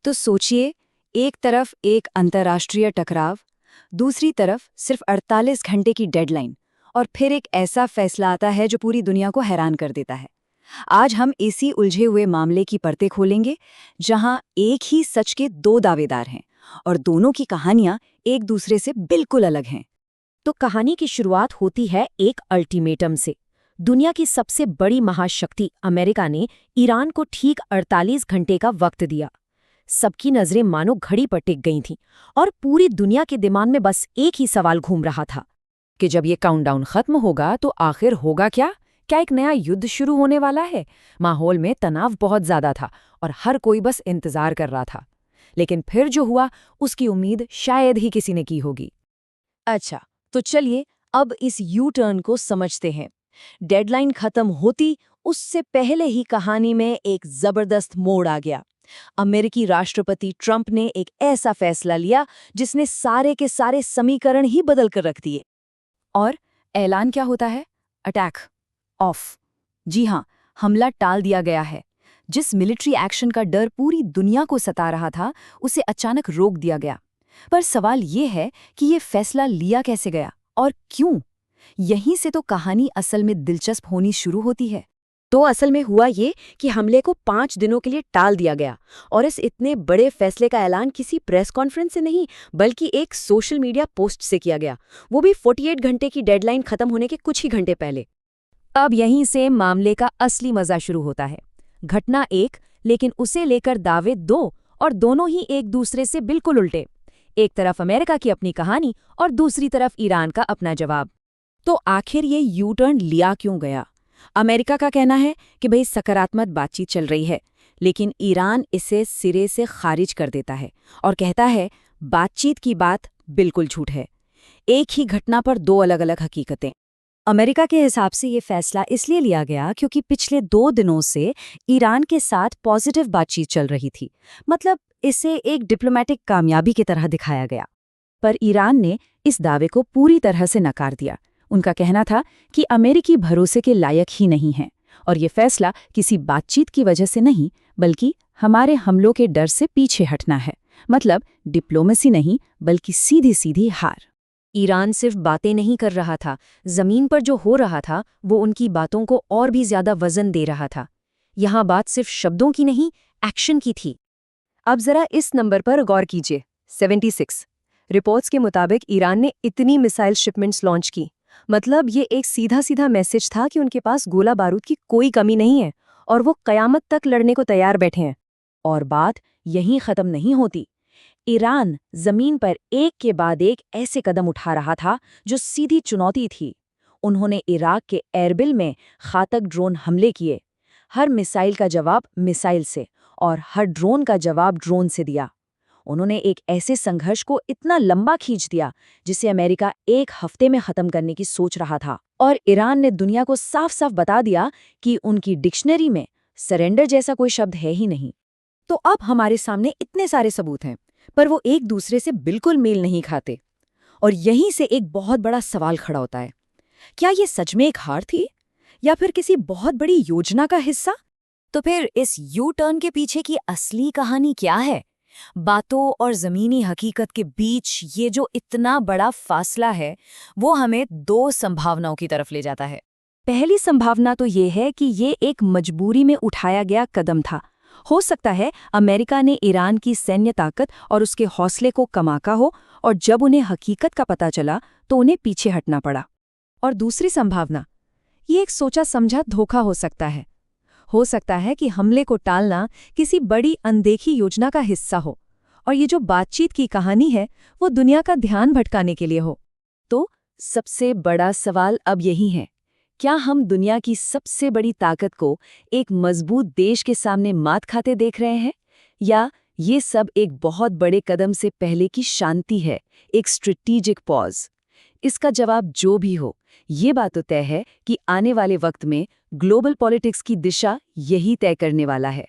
तो सोचिए, एक तरफ एक अंतर्राष्ट्रीय टकराव, दूसरी तरफ सिर्फ 48 घंटे की डेडलाइन, और फिर एक ऐसा फैसला आता है जो पूरी दुनिया को हैरान कर देता है। आज हम इसी उलझे हुए मामले की परतें खोलेंगे, जहां एक ही सच के दो दावेदार हैं और दोनों की कहानियां एक दूसरे से बिल्कुल अलग हैं। तो कहानी की शुरुआत होती है एक अल्टीमेटम से। दुनिया की सबसे बड़ी महाशक्ति अमेरिका ने ईरान को ठीक 48 घंटे का वक्त दिया। सबकी नजरें मानो घड़ी पर टिक गई थीं और पूरी दुनिया के दिमाग में बस एक ही सवाल घूम रहा था कि जब ये काउंटडाउन खत्म होगा तो आखिर होगा क्या? क्या एक नया युद्ध शुरू होने वाला है? माहौल में तनाव बहुत ज्यादा था और हर कोई बस इंतजार कर रहा था। लेकिन फिर जो हुआ उसकी उम्मीद शायद ही किसी ने की होगी। अच्छा, तो चलिए अब इस यू टर्न को समझते हैं। डेडलाइन खत्म होती उससे पहले ही कहानी में एक जबरदस्त मोड़ आ गया। अमेरिकी राष्ट्रपति ट्रंप ने एक ऐसा फैसला लिया जिसने सारे के सारे समीकरण ही बदल कर रख दिए। और ऐलान क्या होता है? Attack of. जी हाँ, हमला टाल दिया गया है। जिस मिलिट्री एक्शन का डर पूरी दुनिया को सता रहा था, उसे अचानक रोक दिया गया। पर सवाल ये है कि ये फैसला लिया कैसे गया और क्यों? यहीं से तो कहानी असल में दिलचस्प होनी शुरू होती है। तो असल में हुआ ये कि हमले को 5 दिनों के लिए टाल दिया गया, और इस इतने बड़े फैसले का ऐलान किसी प्रेस कॉन्फ्रेंस से नहीं बल्कि एक सोशल मीडिया पोस्ट से किया गया, वो भी 48 घंटे की डेडलाइन खत्म होने के कुछ ही घंटे पहले। अब यहीं से मामले का असली मजा शुरू होता है। घटना एक, लेकिन उसे लेकर दावे दो, और दोनों ही एक दूसरे से बिल्कुल उल्टे। एक तरफ अमेरिका की अपनी कहानी और दूसरी तरफ ईरान का अपना जवाब। तो आखिर ये यू टर्न लिया क्यों गया? अमेरिका का कहना है कि भाई सकारात्मक बातचीत चल रही है, लेकिन ईरान इसे सिरे से खारिज कर देता है और कहता है बातचीत की बात बिल्कुल झूठ है। एक ही घटना पर दो अलग अलग हकीकतें। अमेरिका के हिसाब से ये फैसला इसलिए लिया गया क्योंकि पिछले 2 दिनों से ईरान के साथ पॉजिटिव बातचीत चल रही थी। मतलब इसे एक डिप्लोमेटिक कामयाबी की तरह दिखाया गया। पर ईरान ने इस दावे को पूरी तरह से नकार दिया। उनका कहना था कि अमेरिकी भरोसे के लायक ही नहीं है और ये फैसला किसी बातचीत की वजह से नहीं बल्कि हमारे हमलों के डर से पीछे हटना है। मतलब डिप्लोमेसी नहीं बल्कि सीधी सीधी हार। ईरान सिर्फ बातें नहीं कर रहा था, जमीन पर जो हो रहा था वो उनकी बातों को और भी ज्यादा वजन दे रहा था। यहाँ बात सिर्फ शब्दों की नहीं, एक्शन की थी। अब जरा इस नंबर पर गौर कीजिए, 76। रिपोर्ट्स के मुताबिक ईरान ने इतनी मिसाइल शिपमेंट्स लॉन्च की। मतलब ये एक सीधा सीधा मैसेज था कि उनके पास गोला बारूद की कोई कमी नहीं है और वो कयामत तक लड़ने को तैयार बैठे हैं। और बात यहीं खत्म नहीं होती। ईरान जमीन पर एक के बाद एक ऐसे कदम उठा रहा था जो सीधी चुनौती थी। उन्होंने इराक के एरबिल में घातक ड्रोन हमले किए। हर मिसाइल का जवाब मिसाइल से और हर ड्रोन का जवाब ड्रोन से दिया। उन्होंने एक ऐसे संघर्ष को इतना लंबा खींच दिया जिसे अमेरिका 1 हफ्ते में खत्म करने की सोच रहा था। और ईरान ने दुनिया को साफ साफ बता दिया कि उनकी डिक्शनरी में सरेंडर जैसा कोई शब्द है ही नहीं। तो अब हमारे सामने इतने सारे सबूत हैं, पर वो एक दूसरे से बिल्कुल मेल नहीं खाते। और यहीं से एक बहुत बड़ा सवाल खड़ा होता है, क्या ये सच में एक हार थी या फिर किसी बहुत बड़ी योजना का हिस्सा? तो फिर इस यू टर्न के पीछे की असली कहानी क्या है? बातों और जमीनी हकीकत के बीच ये जो इतना बड़ा फासला है, वो हमें 2 संभावनाओं की तरफ ले जाता है। पहली संभावना तो ये है कि ये एक मजबूरी में उठाया गया कदम था। हो सकता है अमेरिका ने ईरान की सैन्य ताकत और उसके हौसले को कमाका हो, और जब उन्हें हकीकत का पता चला तो उन्हें पीछे हटना पड़ा। और दूसरी संभावना, ये एक सोचा समझा धोखा हो सकता है। हो सकता है कि हमले को टालना किसी बड़ी अनदेखी योजना का हिस्सा हो, और ये जो बातचीत की कहानी है वो दुनिया का ध्यान भटकाने के लिए हो। तो सबसे बड़ा सवाल अब यही है, क्या हम दुनिया की सबसे बड़ी ताकत को एक मजबूत देश के सामने मात खाते देख रहे हैं, या ये सब एक बहुत बड़े कदम से पहले की शांति है, एक स्ट्रेटेजिक पॉज? इसका जवाब जो भी हो, ये बात तो तय है कि आने वाले वक्त में ग्लोबल पॉलिटिक्स की दिशा यही तय करने वाला है।